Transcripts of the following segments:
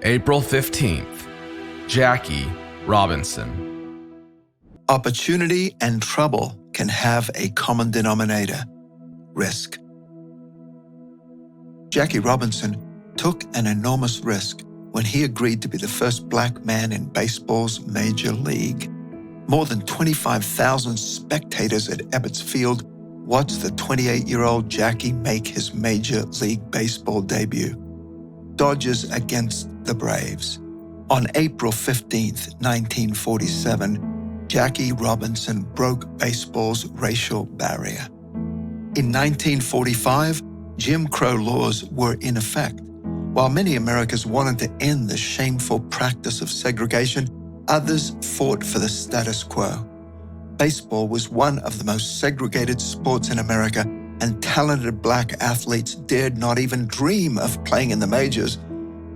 April 15th, Jackie Robinson. Opportunity and trouble can have a common denominator: risk. Jackie Robinson took an enormous risk when he agreed to be the first black man in baseball's major league. More than 25,000 spectators at Ebbets Field watched the 28-year-old Jackie make his Major League Baseball debut. Dodgers against the Braves. On April 15, 1947, Jackie Robinson broke baseball's racial barrier. In 1945, Jim Crow laws were in effect. While many Americans wanted to end the shameful practice of segregation, others fought for the status quo. Baseball was one of the most segregated sports in America, and talented black athletes dared not even dream of playing in the majors.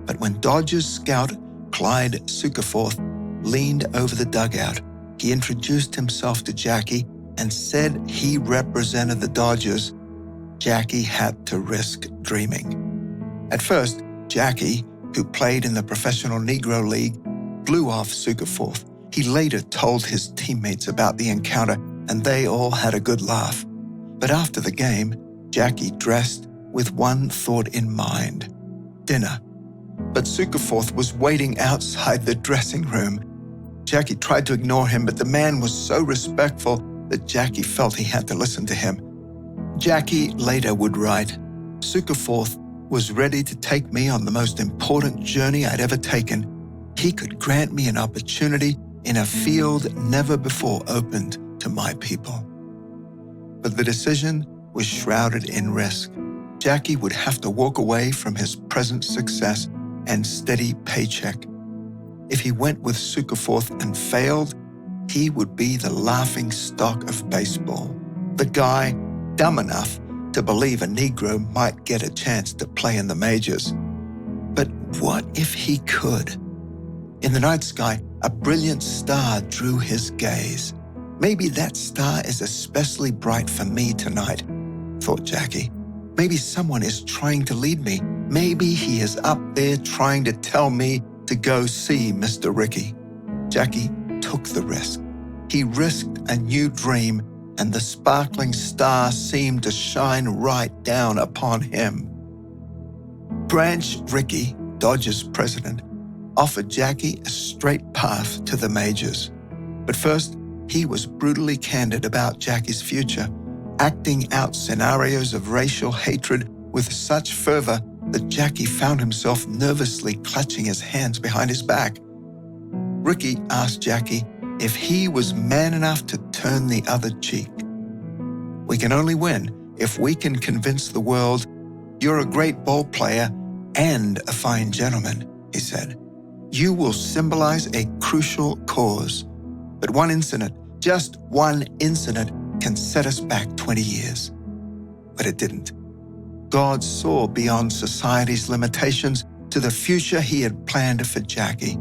But when Dodgers scout Clyde Sukeforth leaned over the dugout, he introduced himself to Jackie and said he represented the Dodgers. Jackie had to risk dreaming. At first, Jackie, who played in the Professional Negro League, blew off Sukeforth. He later told his teammates about the encounter, and they all had a good laugh. But after the game, Jackie dressed with one thought in mind: dinner. But Sukeforth was waiting outside the dressing room. Jackie tried to ignore him, but the man was so respectful that Jackie felt he had to listen to him. Jackie later would write, "Sukeforth was ready to take me on the most important journey I'd ever taken. He could grant me an opportunity in a field never before opened to my people." But the decision was shrouded in risk. Jackie would have to walk away from his present success and steady paycheck. If he went with Sukeforth and failed, he would be the laughing stock of baseball. The guy dumb enough to believe a Negro might get a chance to play in the majors. But what if he could? In the night sky, a brilliant star drew his gaze. Maybe that star is especially bright for me tonight, thought Jackie. Maybe someone is trying to lead me. Maybe he is up there trying to tell me to go see Mr. Rickey. Jackie took the risk. He risked a new dream, and the sparkling star seemed to shine right down upon him. Branch Rickey, Dodgers president, offered Jackie a straight path to the majors. But first, he was brutally candid about Jackie's future, acting out scenarios of racial hatred with such fervor that Jackie found himself nervously clutching his hands behind his back. Rickey asked Jackie if he was man enough to turn the other cheek. "We can only win if we can convince the world you're a great ball player and a fine gentleman," he said. "You will symbolize a crucial cause. But one incident, just one incident, can set us back 20 years. But it didn't. God saw beyond society's limitations to the future he had planned for Jackie.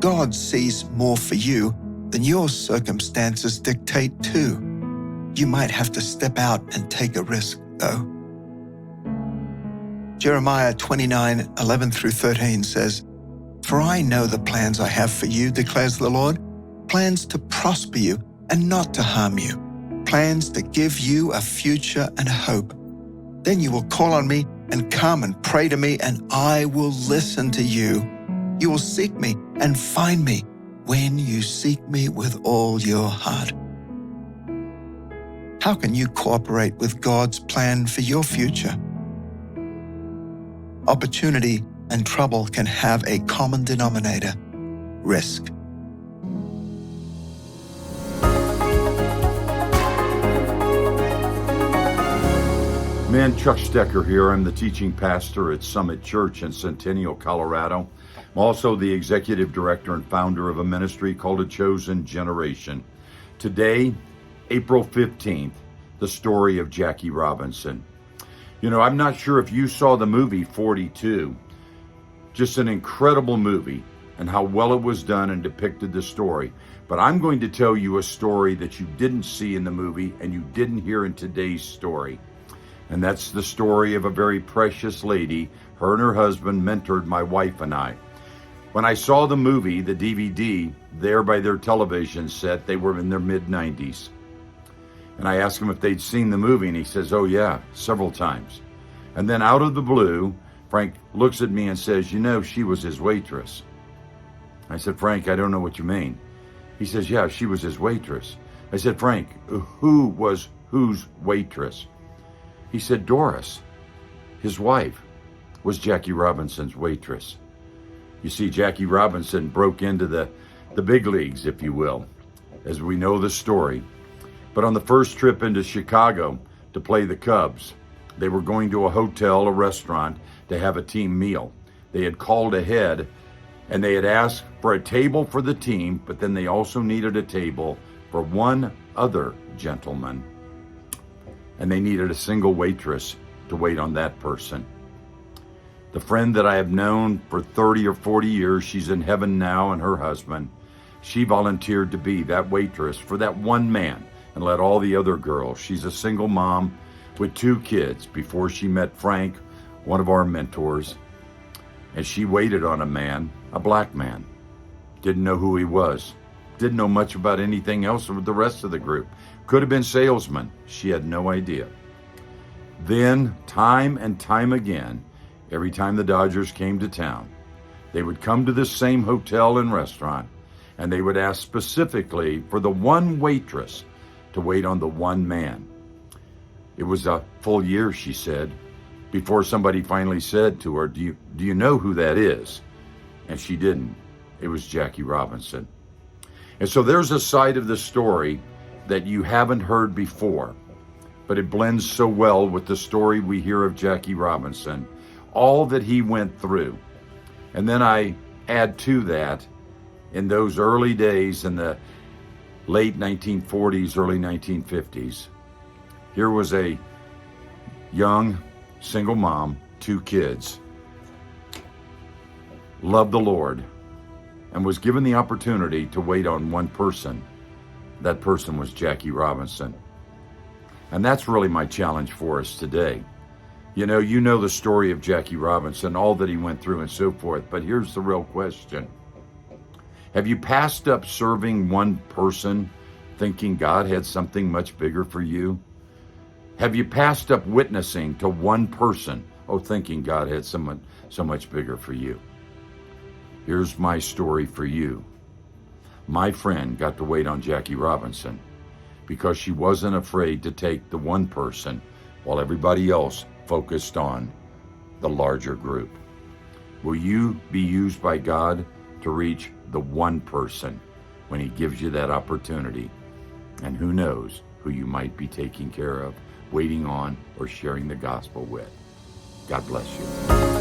God sees more for you than your circumstances dictate too. You might have to step out and take a risk, though." Jeremiah 29:11-13 says, "For I know the plans I have for you, declares the Lord, plans to prosper you and not to harm you, plans to give you a future and hope. Then you will call on me and come and pray to me, and I will listen to you. You will seek me and find me when you seek me with all your heart." How can you cooperate with God's plan for your future? Opportunity and trouble can have a common denominator: risk. Man, Chuck Stecker here. I'm the teaching pastor at Summit Church in Centennial, Colorado. I'm also the executive director and founder of a ministry called A Chosen Generation. Today, April 15th, the story of Jackie Robinson. You know, I'm not sure if you saw the movie 42. Just an incredible movie and how well it was done and depicted the story. But I'm going to tell you a story that you didn't see in the movie and you didn't hear in today's story. And that's the story of a very precious lady. Her and her husband mentored my wife and I. When I saw the movie, the DVD, there by their television set, they were in their mid-90s. And I asked him if they'd seen the movie, and he says, oh yeah, several times. And then out of the blue, Frank looks at me and says, you know, she was his waitress. I said, Frank, I don't know what you mean. He says, yeah, she was his waitress. I said, Frank, who was whose waitress? He said, Doris, his wife, was Jackie Robinson's waitress. You see, Jackie Robinson broke into the big leagues, if you will, as we know the story. But on the first trip into Chicago to play the Cubs, they were going to a hotel, a restaurant, to have a team meal. They had called ahead and they had asked for a table for the team, but then they also needed a table for one other gentleman. And they needed a single waitress to wait on that person. The friend that I have known for 30 or 40 years, she's in heaven now, and her husband, she volunteered to be that waitress for that one man and let all the other girls. She's a single mom with 2 kids before she met Frank, one of our mentors. And she waited on a man, a black man. Didn't know who he was. Didn't know much about anything else with the rest of the group. Could have been salesman. She had no idea. Then, time and time again, every time the Dodgers came to town, they would come to this same hotel and restaurant, and they would ask specifically for the one waitress to wait on the one man. It was a full year, she said, before somebody finally said to her, do you know who that is? And she didn't. It was Jackie Robinson. And so there's a side of the story that you haven't heard before, but it blends so well with the story we hear of Jackie Robinson, all that he went through. And then I add to that, in those early days in the late 1940s, early 1950s, here was a young single mom, 2 kids, loved the Lord, and was given the opportunity to wait on one person. That person was Jackie Robinson. And that's really my challenge for us today. You know the story of Jackie Robinson, all that he went through and so forth, but here's the real question. Have you passed up serving one person thinking God had something much bigger for you? Have you passed up witnessing to one person, thinking God had someone so much bigger for you? Here's my story for you. My friend got to wait on Jackie Robinson because she wasn't afraid to take the one person while everybody else focused on the larger group. Will you be used by God to reach the one person when he gives you that opportunity? And who knows who you might be taking care of, waiting on, or sharing the gospel with. God bless you.